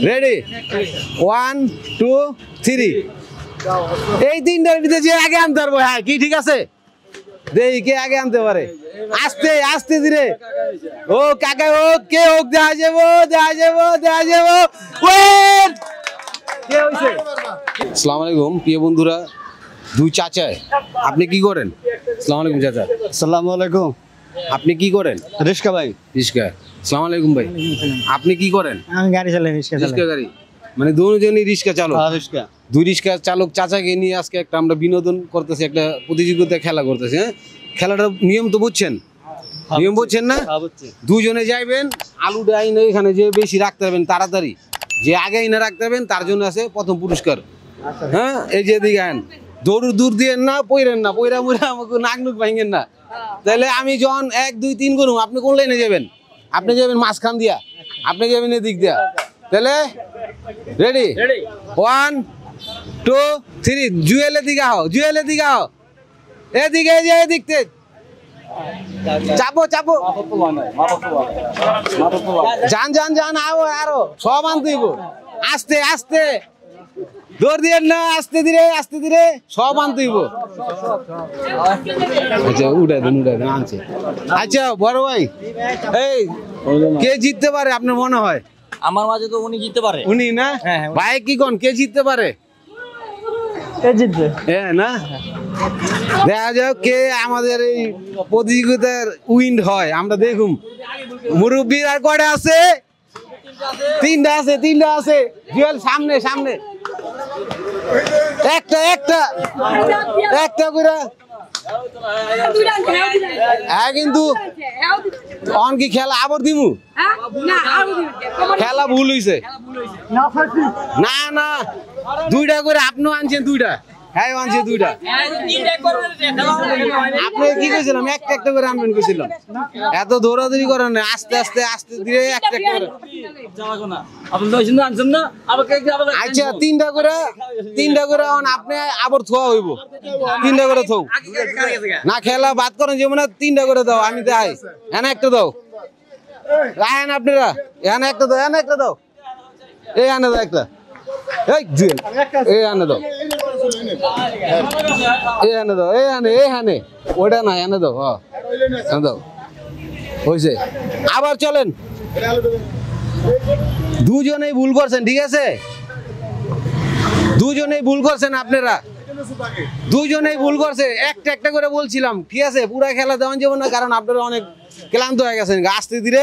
Ready 1 2 3 এই তিনটার ভিতরে যে আগে আনতে পারবো হ্যাঁ কি ঠিক আছে দেখি কে আগে আনতে পারে আস্তে আস্তে ধীরে ও কাকা ও কে হোক দেখা যাবো ওয়েট কে হইছে আসসালামু আলাইকুম প্রিয় বন্ধুরা দুই চাচা আপনি কি করেন আসসালামু আলাইকুম চাচা আসসালামু আলাইকুম আপনি কি করেন রিস্কা ভাই রিস্কা আসসালামু আলাইকুম ভাই আপনি কি করেন আমি গাড়ি চালাই রিস্কা গাড়ি মানে দুজনই রিস্কা চালক রিস্কা দুই রিস্কা চালক চাচাকে নিয়ে আজকে একটা আমরা বিনোদন করতেছি একটা প্রতিযোগিতা খেলা করতেছি হ্যাঁ খেলাটার নিয়ম তো বুঝছেন নিয়ম বুঝছেন না দুজনে যাইবেন আলুটা আইনে এখানে যে বেশি রাখতে পারবেন তাড়াতাড়ি যে আগে আইনে রাখতে পারবেন তার জন্য আছে প্রথম পুরস্কার হ্যাঁ এই যে এদিকে আইন দূর দিয়ে না পইরেন না পইরা মুরা আমাকে নাক নুক ভাঙেন না তাহলে আমি যখন 1 2 3 করুম আপনি কোন লাইনে যাবেন আপনি যাবেন মাঝখান দিয়া আপনি যাবেন এদিক দিয়া তাহলে রেডি 1 2 3 জুয়েলের দিকে আও এদিকে যে এদিকতে চাপো যান আরো সব আনতেইব আস্তে দৌড় দিয়ে না আস্তে ধীরে সব আনতেইব আচ্ছা উড়াই দেন আনছে আচ্ছা বড় ভাই এই কে জিততে পারে আপনার মনে হয় আমার মাঝে তো উনি জিততে পারে উনি না ভাই কি কোন কে জিততে পারে কে জিতবে হ্যাঁ না দেখা যাক কে আমাদের এই প্রতিযোগিতার উইন্ড হয় আমরা দেখুম মুরব্বীর আর কয়টা আছে তিনটা আছে জুয়েল সামনে একটা করে হ্যাঁ কিন্তু অন কি খেলা আবার দিমু খেলা ভুল হইছে না দুইটা করে আপনিও আনছেন দুইটা হ্যাঁ আনছে দুইটা আপনি কি কইছিলাম একটা করে আনবেন কইছিলাম এত দৌড়াদৌড়ি করেন না আস্তে ধীরে একটা করে আচ্ছা তিনটা করে আপনি আবার থোয়া হইব তিনটা করে থৌ না খেলা বাদ করেন যেমন তিনটা করে দাও আমি দেখাই এনে একটা দাও রায়ন আপনারা এনে একটা দাও এই আনে দাও একটা এই জুয়েল এই আনে দাও ওটা না এনে দাও এনে দাও হয়েছে আবার চলেন দুজনেই ভুল করছেন ঠিক আছে দুজনেই ভুল করছেন আপনারা দুজনেই ভুল করছে একটা করে বলছিলাম ঠিক আছে পুরা খেলা দেওয়া যাবে না কারণ আপনারা অনেক ক্লান্ত হয়ে গেছেন আস্তে ধীরে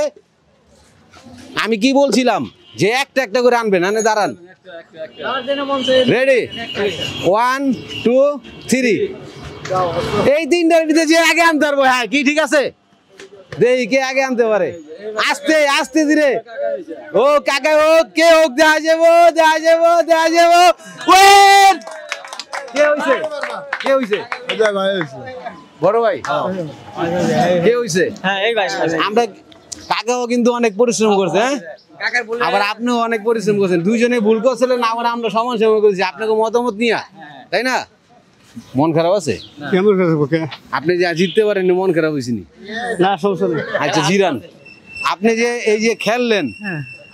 আমি কি বলছিলাম যে একটা করে আনবেন আনে দাঁড়ান রেডি 1 2 3 এই তিনটার ভিতরে যে আগে আনতে পারবো হ্যাঁ কি ঠিক আছে দেখি কে আগে আনতে পারে আস্তে ধীরে ও কাকা ও কে হোক দেখা যাবো ওয়েট কে হইছে বড় ভাই কে হইছে আমরা কাকাও কিন্তু অনেক পরিশ্রম করছে হ্যাঁ আবার আপনিও অনেক পরিশ্রম করছেন দুইজনে ভুল করছিলেন আবার আমরা সমান করেছি আপনাকে মতামত নিয়ে তাই না মন খারাপ আছে আপনি যে জিততে পারেননি মন খারাপ হয়েছিনি না সমস্যা নেই আচ্ছা জিরান আপনি যে এই যে খেললেন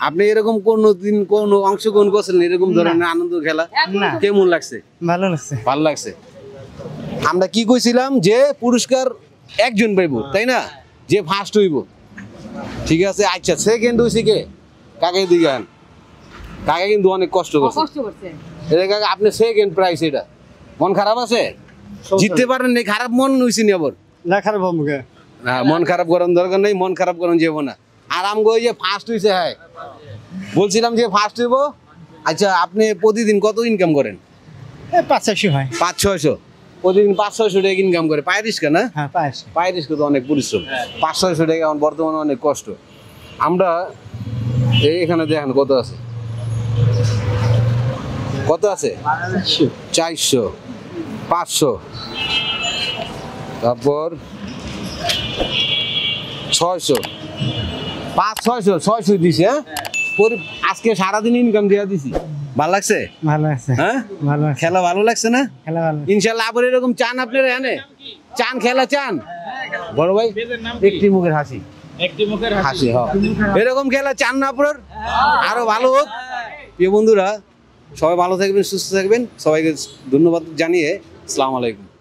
আপনি এরকম কোনদিন কোন অংশগ্রহণ করছেন এরকম ধরনের আনন্দ খেলা কেমন লাগছে ভালো লাগছে আমরা কি কইছিলাম যে পুরস্কার একজন পাইব তাই না যে ফার্স্ট হইব ঠিক আছে আচ্ছা সেকেন্ড হইছে কে কাকে দিগান কাকে কিন্তু অনেক কষ্ট করছে এটা কাকা আপনি সেকেন্ড প্রাইজ এটা মন খারাপ আছে জিততে পারেন নাই খারাপ মন হইছে নি আবার না খারাপ হবে না মন খারাপ করার দরকার নেই মন খারাপ করেন যাবো না আরাম গো যে ফার্স্ট হইছে হ্যাঁ বলছিলাম যে ফার্স্ট হইব আচ্ছা আপনি প্রতিদিন কত ইনকাম করেন 500 হয় 500-600 প্রতিদিন 500-600 টাকা ইনকাম করে পায়ের রিস্কা না হ্যাঁ পায়ের রিস্কা তো অনেক পরিশ্রম 500-600 টাকা এখন বর্তমানে অনেক কষ্ট আমরা এখানে দেখেন কত আছে 400 500 তারপর 600 500-600 দিছে হ্যাঁ আজকে সারাদিন ইনকাম দিয়ে দিছি ভালো লাগছে হ্যাঁ খেলা ভালো লাগছে না ইনশাল্লাহ আবার এরকম চান আপনারা এনে চান খেলা চান বড় ভাই একটি মুখের হাসি এরকম খেলা চান না আপনার আরো ভালো হোক। প্রিয় বন্ধুরা, সবাই ভালো থাকবেন, সুস্থ থাকবেন। সবাইকে ধন্যবাদ জানিয়ে আসসালামু আলাইকুম।